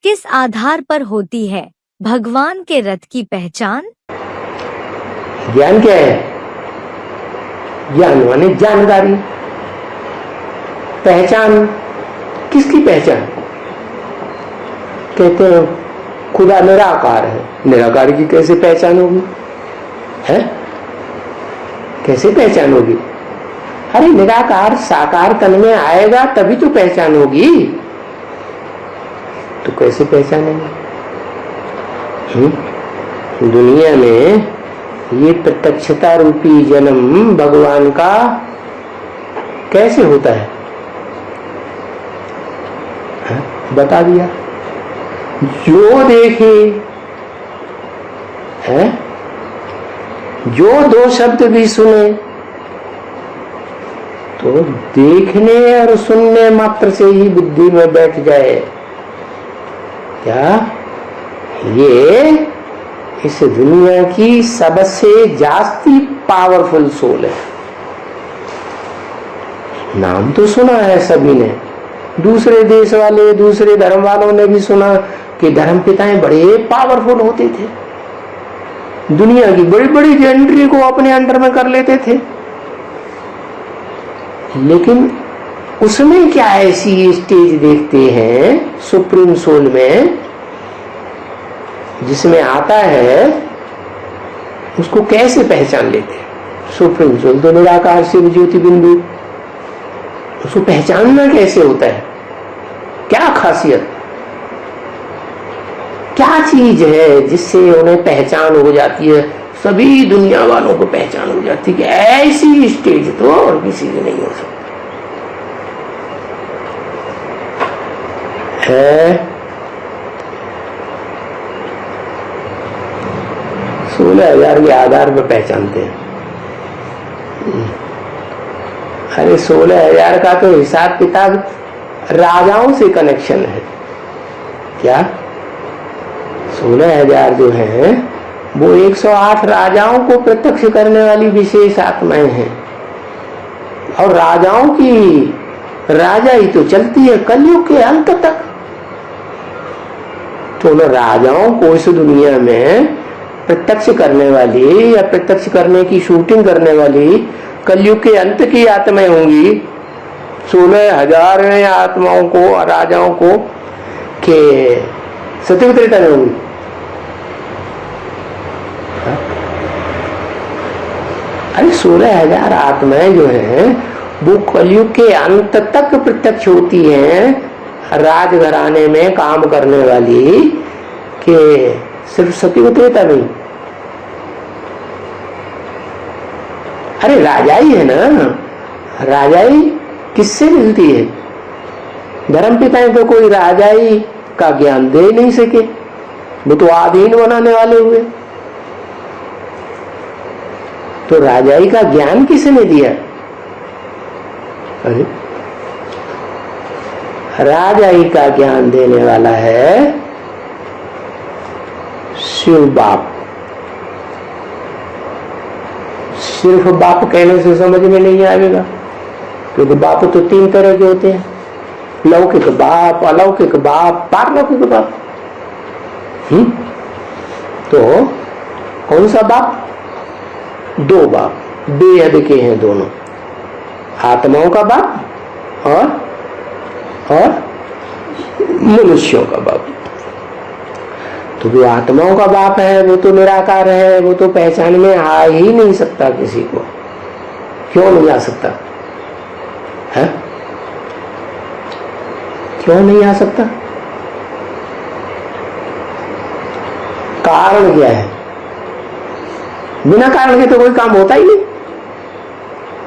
किस आधार पर होती है भगवान के रथ की पहचान? ज्ञान क्या है? ज्ञान माने जानकारी। पहचान किसकी पहचान? कहते हैं खुदा निराकार है, निराकार की कैसे पहचान होगी? है कैसे पहचान होगी? अरे निराकार साकार तन में आएगा तभी तो पहचान होगी, तो कैसे पहचानेंगे? दुनिया में ये प्रत्यक्षता रूपी जन्म भगवान का कैसे होता है? बता दिया। जो देखे है, जो दो शब्द भी सुने, तो देखने और सुनने मात्र से ही बुद्धि में बैठ जाए क्या ये इस दुनिया की सबसे जास्ती पावरफुल सोल है। नाम तो सुना है सभी ने, दूसरे देश वाले दूसरे धर्म वालों ने भी सुना कि धर्म पिताएं बड़े पावरफुल होते थे, दुनिया की बड़ी बड़ी कंट्री को अपने अंडर में कर लेते थे। लेकिन उसमें क्या ऐसी स्टेज देखते हैं सुप्रीम सोल में जिसमें आता है, उसको कैसे पहचान लेते हैं? सुप्रीम सोल तो निराकार शिव ज्योति बिंदु, उसको पहचानना कैसे होता है? क्या खासियत, क्या चीज है जिससे उन्हें पहचान हो जाती है? सभी दुनिया वालों को पहचान हो जाती है कि ऐसी स्टेज तो और किसी की नहीं हो सकती है। 16,000 के आधार पर पहचानते हैं। अरे 16,000 का तो हिसाब किताब राजाओं से कनेक्शन है क्या? 16,000 जो है वो 108 राजाओं को प्रत्यक्ष करने वाली विशेष आत्माएं हैं, और राजाओं की राजाई तो चलती है कलयुग के अंत तक। तो उन राजाओं को इस दुनिया में प्रत्यक्ष करने वाली या प्रत्यक्ष करने की शूटिंग करने वाली कलयुग के अंत की आत्माएं होंगी। 16,000 आत्माओं को राजाओं को के सतयुग त्रेता में होंगी। अरे 16,000 आत्माएं जो हैं वो कलयुग के अंत तक प्रत्यक्ष होती हैं राजघराने में काम करने वाली, के सिर्फ सतयुग त्रेता नहीं। अरे राजाई है ना, राजाई किससे मिलती है? धर्म पिताएं तो कोई राजाई का ज्ञान दे नहीं सके, वो तो आधीन बनाने वाले हुए। तो राजाई का ज्ञान किसने दिया? अरे राजाई का ज्ञान देने वाला है शिव बाप। सिर्फ बाप कहने से समझ में नहीं आएगा, क्योंकि बाप तो 3 तरह के होते हैं, लौकिक बाप, अलौकिक बाप, पारलौकिक बाप। तो कौन सा बाप? 2 बाप बेहद के हैं दोनों, आत्माओं का बाप और मनुष्यों का बाप। तो जो आत्माओं का बाप है वो तो निराकार है, वो तो पहचान में आ ही नहीं सकता किसी को। क्यों नहीं आ सकता है? क्यों नहीं आ सकता? कारण क्या है? बिना कारण के तो कोई काम होता ही नहीं।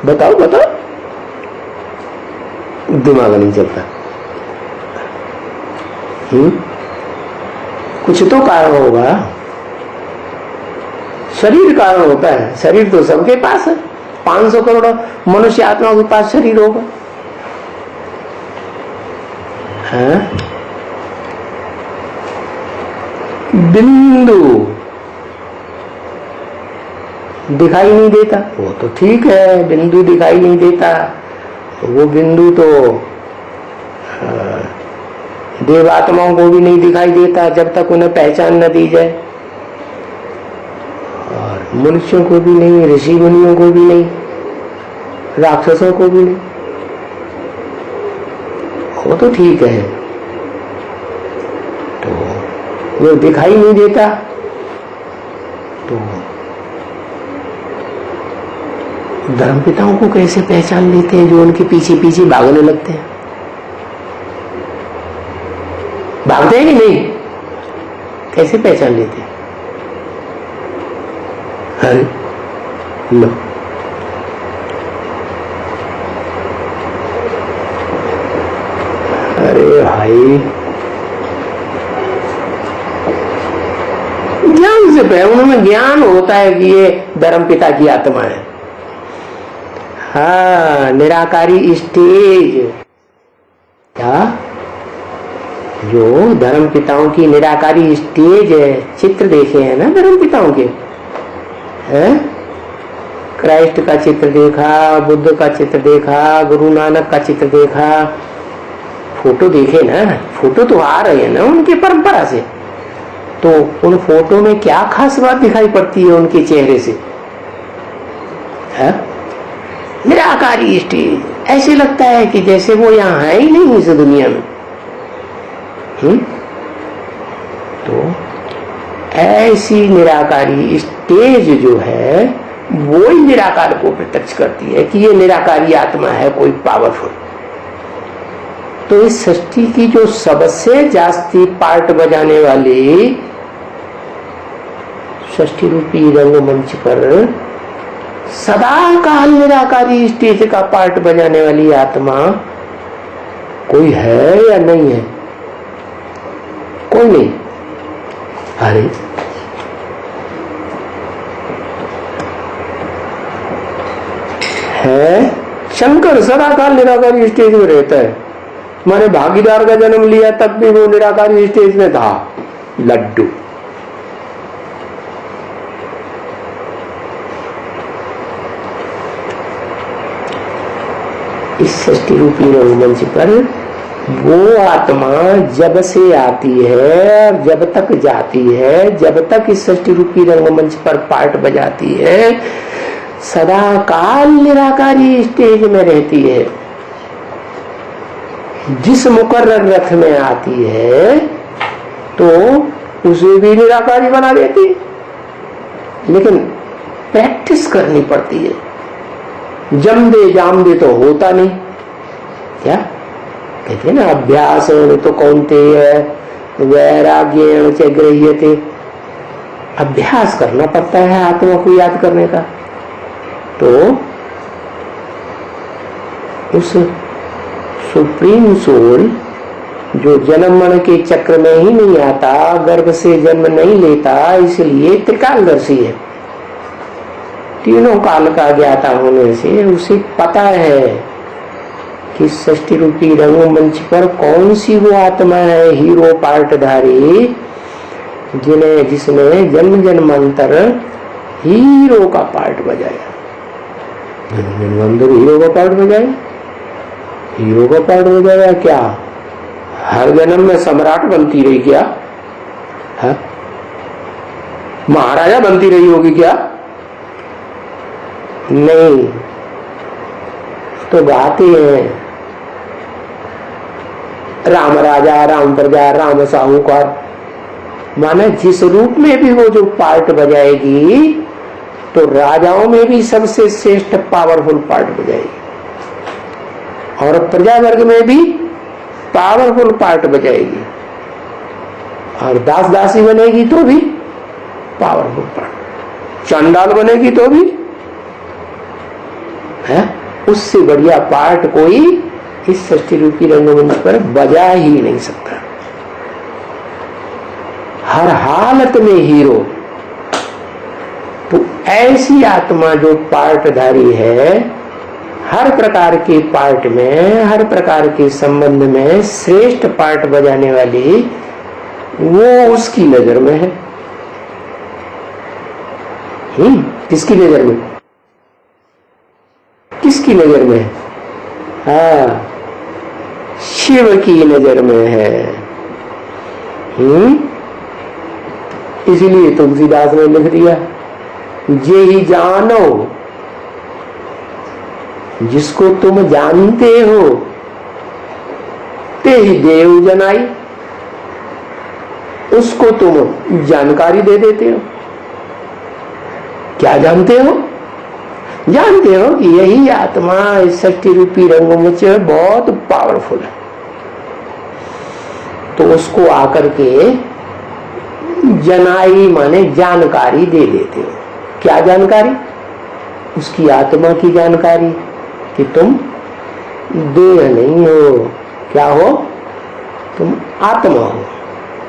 बताओ बताओ, दिमाग नहीं चलता। कुछ तो कारण होगा। शरीर कारण होता है, शरीर तो सबके पास है, 500 करोड़ मनुष्य आत्माओं के पास शरीर होगा। बिंदु दिखाई नहीं देता, वो तो ठीक है, बिंदु दिखाई नहीं देता, वो बिंदु तो देवात्माओं को भी नहीं दिखाई देता जब तक उन्हें पहचान न दी जाए, और मनुष्यों को भी नहीं, ऋषि मुनियों को भी नहीं, राक्षसों को भी नहीं। वो तो ठीक है, तो वो दिखाई नहीं देता तो धर्मपिताओं को कैसे पहचान लेते हैं जो उनके पीछे पीछे भागने लगते हैं? भागते हैं कि नहीं? कैसे पहचान लेते हैं? अरे लो, अरे भाई ज्ञान से पहले उनमें ज्ञान होता है कि ये धर्मपिता की आत्मा है। हाँ, निराकारी स्टेज, क्या जो धर्मपिताओं की निराकारी स्टेज है, चित्र देखे हैं ना धर्मपिताओं के, हैं? क्राइस्ट का चित्र देखा, बुद्ध का चित्र देखा, गुरु नानक का चित्र देखा, फोटो देखे ना, फोटो तो आ रहे हैं ना उनकी परंपरा से, तो उन फोटो में क्या खास बात दिखाई पड़ती है उनके चेहरे से? है निराकारी स्टेज, ऐसे लगता है कि जैसे वो यहाँ है ही नहीं इस दुनिया में। तो ऐसी निराकारी स्टेज जो है वो ही निराकार को प्रत्यक्ष करती है कि ये निराकारी आत्मा है कोई पावरफुल। तो इस सृष्टि की जो सबसे जास्ती पार्ट बजाने वाली सृष्टि रूपी रंगमंच पर सदा काल निराकारी स्टेज का पार्ट बजाने वाली आत्मा कोई है या नहीं है? कोई नहीं। अरे है, शंकर सदा काल निराकारी स्टेज में रहता है। मैंने भागीदार का जन्म लिया तब भी वो निराकारी स्टेज में था, लड्डू। इस सृष्टि रूपी रंगमंच पर वो आत्मा जब से आती है, जब तक जाती है, जब तक इस सृष्टि रूपी रंगमंच पर पार्ट बजाती है, सदा काल निराकारी स्टेज में रहती है। जिस मुकर्रर रथ में आती है तो उसे भी निराकारी बना देती है, लेकिन प्रैक्टिस करनी पड़ती है। जम दे जाम दे तो होता नहीं। क्या कहते हैं ना, अभ्यास तो कौनते वैराग्य च गृह्यते, अभ्यास करना पड़ता है आत्मा को याद करने का। तो उस सुप्रीम सोल जो जन्म मरण के चक्र में ही नहीं आता, गर्भ से जन्म नहीं लेता, इसलिए त्रिकालदर्शी है। तीनों काल का ज्ञाता होने से उसे पता है कि सृष्टि रूपी रंगमंच पर कौन सी वो आत्मा है हीरो पार्टधारी, जिसने जन्म जन्मांतर हीरो का पार्ट बजाया। जन्म जन्मांतर हीरो का पार्ट बजाया, हीरो का पार्ट बजाया। क्या हर जन्म में सम्राट बनती रही क्या? है महाराजा बनती रही होगी क्या? नहीं, तो गाते हैं राम राजा, राम प्रजा, राम साहूकार। माने जिस रूप में भी वो जो पार्ट बजाएगी तो राजाओं में भी सबसे श्रेष्ठ पावरफुल पार्ट बजाएगी, और प्रजा वर्ग में भी पावरफुल पार्ट बजाएगी, और दास दासी बनेगी तो भी पावरफुल पार्ट, चंडाल बनेगी तो भी है। उससे बढ़िया पार्ट कोई इस सृष्टि रूपी रंगमंच पर बजा ही नहीं सकता। हर हालत में हीरो। तो ऐसी आत्मा जो पार्टधारी है, हर प्रकार के पार्ट में, हर प्रकार के संबंध में श्रेष्ठ पार्ट बजाने वाली, वो उसकी नजर में है। किसकी नजर में? किसकी नजर में है? हाँ, शिव की नजर में है। इसलिए तुलसीदास ने लिख दिया, जे ही जानो, जिसको तुम जानते हो ते ही देव जनाई, उसको तुम जानकारी दे देते हो। क्या जानते हो? जानते हो कि यही आत्मा इस शक्ति रूपी रंगमुच बहुत पावरफुल है, तो उसको आकर के जनाई माने जानकारी दे देते हो। क्या जानकारी? उसकी आत्मा की जानकारी कि तुम देह नहीं हो। क्या हो? तुम आत्मा हो।